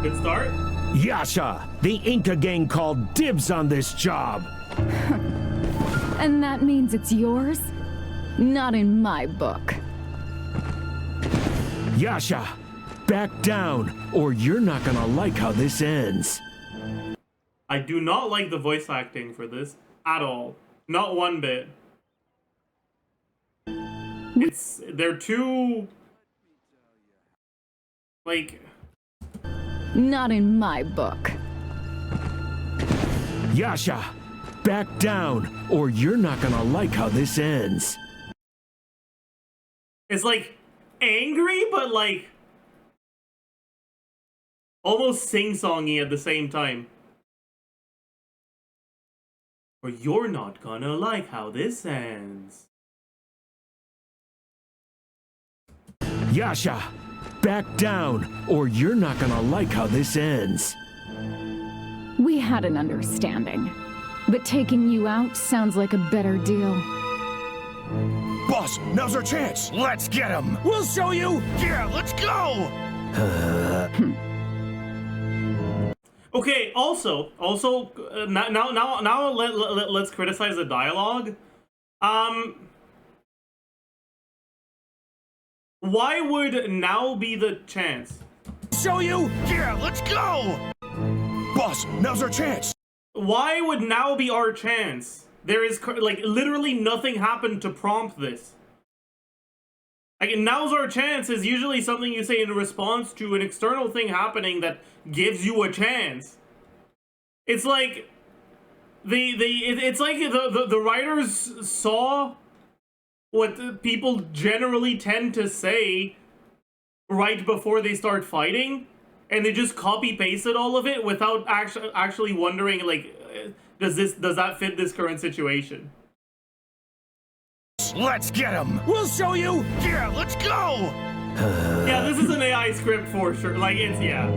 Good start. Yasha, the Inca gang called dibs on this job. And that means it's yours? Not in my book. Yasha, back down, or you're not gonna like how this ends. I do not like the voice acting for this at all. Not one bit. They're too... like... Not in my book. Yasha, back down, or you're not gonna like how this ends. It's like angry, but like almost sing-songy at the same time. Or you're not gonna like how this ends. Yasha, back down, or you're not gonna like how this ends. We had an understanding, but taking you out sounds like a better deal. Boss, now's our chance. Let's get him. We'll show you. Yeah, let's go. Okay. Also, now let's criticize the dialogue. Why would now be the chance? Show you. Yeah, let's go. Boss, now's our chance. Why would now be our chance? There is, like, literally nothing happened to prompt this. Like, now's our chance is usually something you say in response to an external thing happening that gives you a chance. It's like, it's like the writers saw what people generally tend to say right before they start fighting, and they just copy-pasted all of it without actually wondering, like, does that fit this current situation? Let's get him. We'll show you. Yeah, let's go. Yeah, this is an AI script for sure. Like, it's, yeah.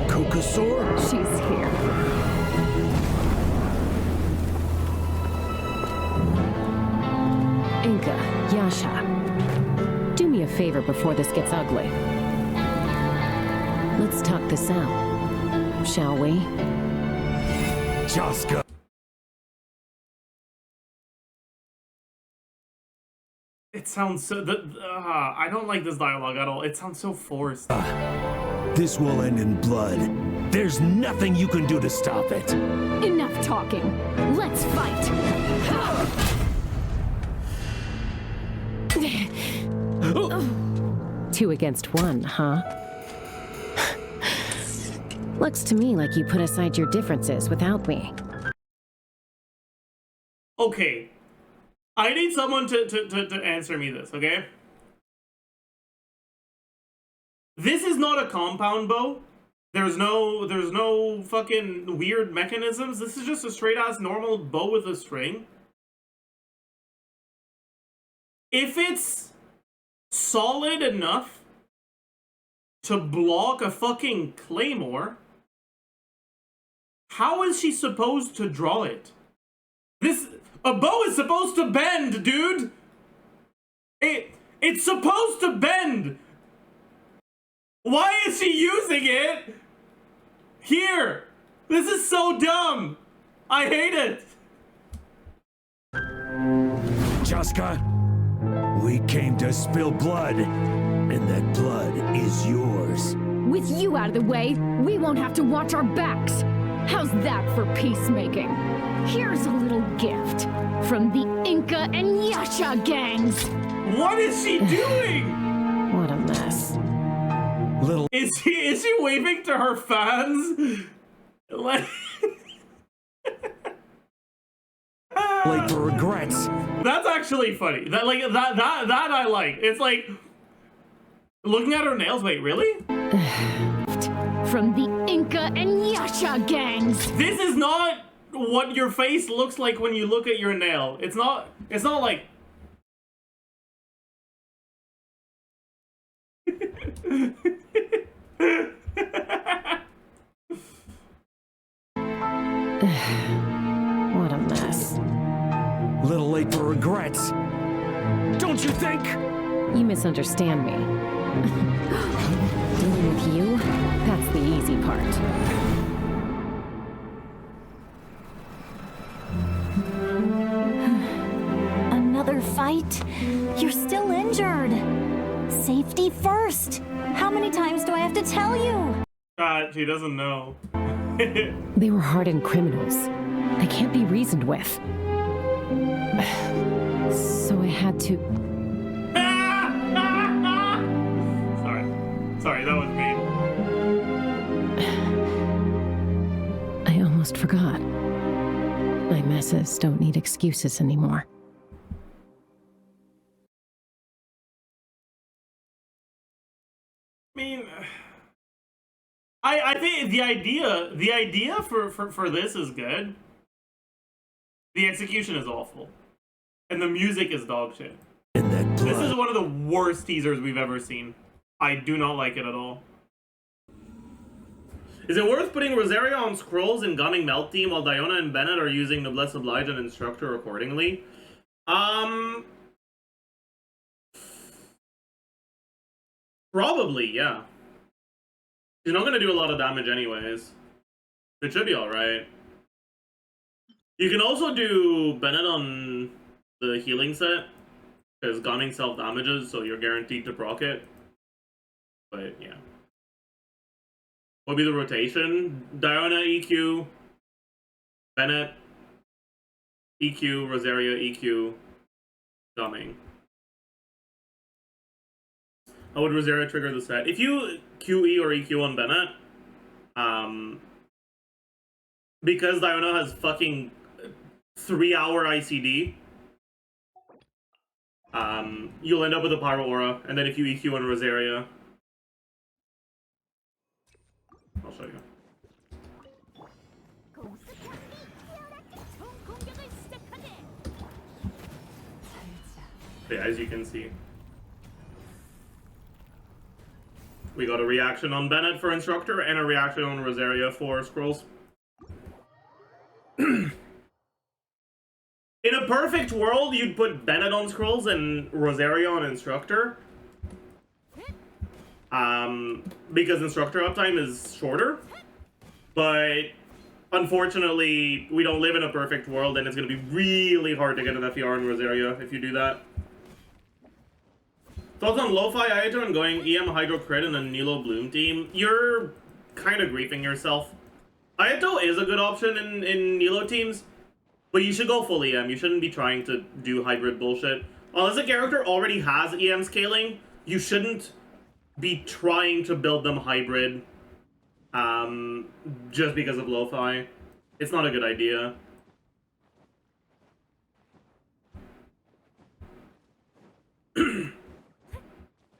Cocosaur? She's here. Inca, Yasha, do me a favor before this gets ugly. Let's talk this out, shall we? Chasca. It sounds so... I don't like this dialogue at all. It sounds so forced. This will end in blood. There's nothing you can do to stop it. Enough talking. Let's fight. 2 against 1, huh? Looks to me like you put aside your differences without me. Okay. I need someone to answer me this, okay? This is not a compound bow. There's no fucking weird mechanisms. This is just a straight-ass normal bow with a string. If it's solid enough to block a fucking claymore, how is she supposed to draw it? A bow is supposed to bend, dude! It's supposed to bend! Why is she using it here? This is so dumb! I hate it! Chasca, we came to spill blood, and that blood is yours. With you out of the way, we won't have to watch our backs. How's that for peacemaking? Here's a little gift from the Inca and Yasha gangs. What is she doing? What a mess. Little Is she waving to her fans? Like, late for regrets. that's actually funny. That I like. It's like looking at her nails. Wait, really? From the Inca and Yasha gangs. This is not what your face looks like when you look at your nail. It's not like What a mess. Little late for regrets. Don't you think? You misunderstand me. Dealing with you? That's the easy part. Another fight? You're still injured. Safety first. How many times do I have to tell you? She doesn't know. They were hardened criminals. They can't be reasoned with. So I had to... Sorry, that was mean. I almost forgot. My messes don't need excuses anymore. I mean, I think the idea for this is good. The execution is awful. And the music is dog shit. In that blood. This is one of the worst teasers we've ever seen. I do not like it at all. Is it worth putting Rosaria on scrolls and gunning Melt Team while Diona and Bennett are using Noblesse Oblige and Instructor accordingly? Probably, yeah. She's not gonna do a lot of damage anyways. It should be alright. You can also do Bennett on the healing set, because gunning self-damages, so you're guaranteed to proc it. But, yeah. What would be the rotation? Diona, EQ. Bennett, EQ. Rosaria, EQ. Gunning. How would Rosaria trigger the set? If you QE or EQ on Bennett, because Diona has fucking 3-hour ICD, you'll end up with a Pyro Aura, and then if you EQ on Rosaria, I'll show you. Yeah, as you can see. We got a reaction on Bennett for Instructor, and a reaction on Rosaria for Scrolls. In a perfect world, you'd put Bennett on Scrolls and Rosaria on Instructor. Because Instructor uptime is shorter. But unfortunately, we don't live in a perfect world, and it's going to be really hard to get an FER in Rosaria if you do that. Thoughts on Lo-Fi Ayato and going EM Hydro Crit in a Nilo Bloom team? You're kind of griefing yourself. Ayato is a good option in Nilo teams, but you should go full EM. You shouldn't be trying to do hybrid bullshit. Unless a character already has EM scaling, you shouldn't be trying to build them hybrid just because of Lo-Fi. It's not a good idea.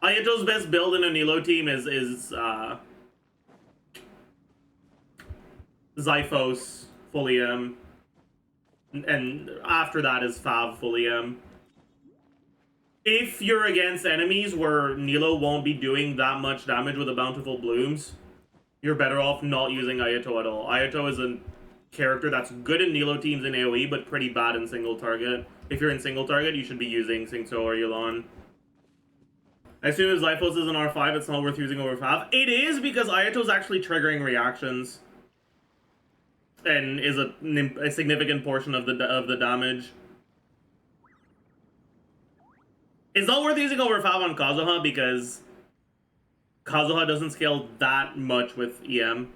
Ayato's best build in a Nilo team is Zyphos full EM, and after that is Fav full EM. If you're against enemies where Nilo won't be doing that much damage with the Bountiful Blooms, you're better off not using Ayato at all. Ayato is a character that's good in Nilo teams in AoE, but pretty bad in single target. If you're in single target, you should be using Singso or Yulan. As soon as Zyphos is an R5, it's not worth using over Fav. It is, because Ayato's actually triggering reactions. And is a significant portion of the damage. It's not worth using over Fav on Kazuha, because Kazuha doesn't scale that much with EM.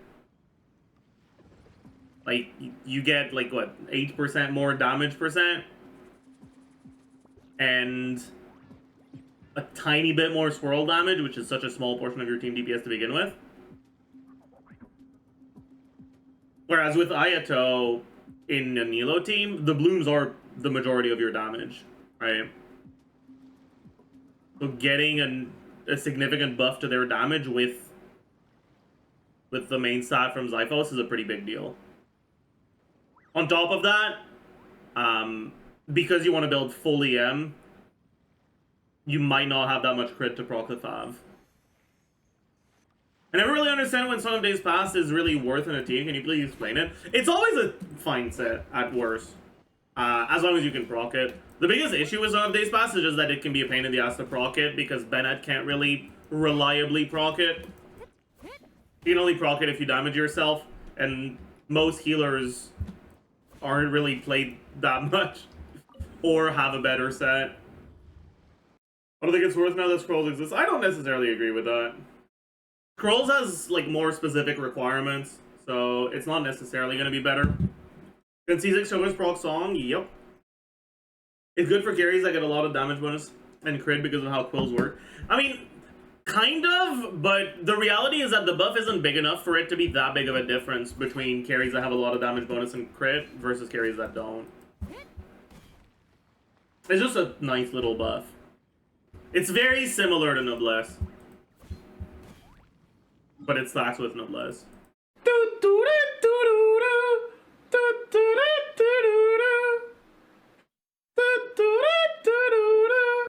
Like, you get, like, what, 8% more damage percent? And a tiny bit more swirl damage, which is such a small portion of your team DPS to begin with. Whereas with Ayato, in a Nilo team, the blooms are the majority of your damage, right? So getting a significant buff to their damage with the main stat from Zyphos is a pretty big deal. On top of that, because you want to build full EM, you might not have that much crit to proc the Fav. I never really understand when Son of Days Past is really worth in a team. Can you please explain it? It's always a fine set, at worst. As long as you can proc it. The biggest issue with Son of Days Past is just that it can be a pain in the ass to proc it, because Bennett can't really reliably proc it. You can only proc it if you damage yourself, and most healers aren't really played that much, or have a better set. I don't think it's worth now that Scrolls exists. I don't necessarily agree with that. Scrolls has, like, more specific requirements, so it's not necessarily going to be better. Can C6 Sugar's proc Song? Yep. It's good for carries that get a lot of damage bonus and crit because of how quills work. I mean, kind of, but the reality is that the buff isn't big enough for it to be that big of a difference between carries that have a lot of damage bonus and crit versus carries that don't. It's just a nice little buff. It's very similar to Noblesse, but it stacks with Noblesse.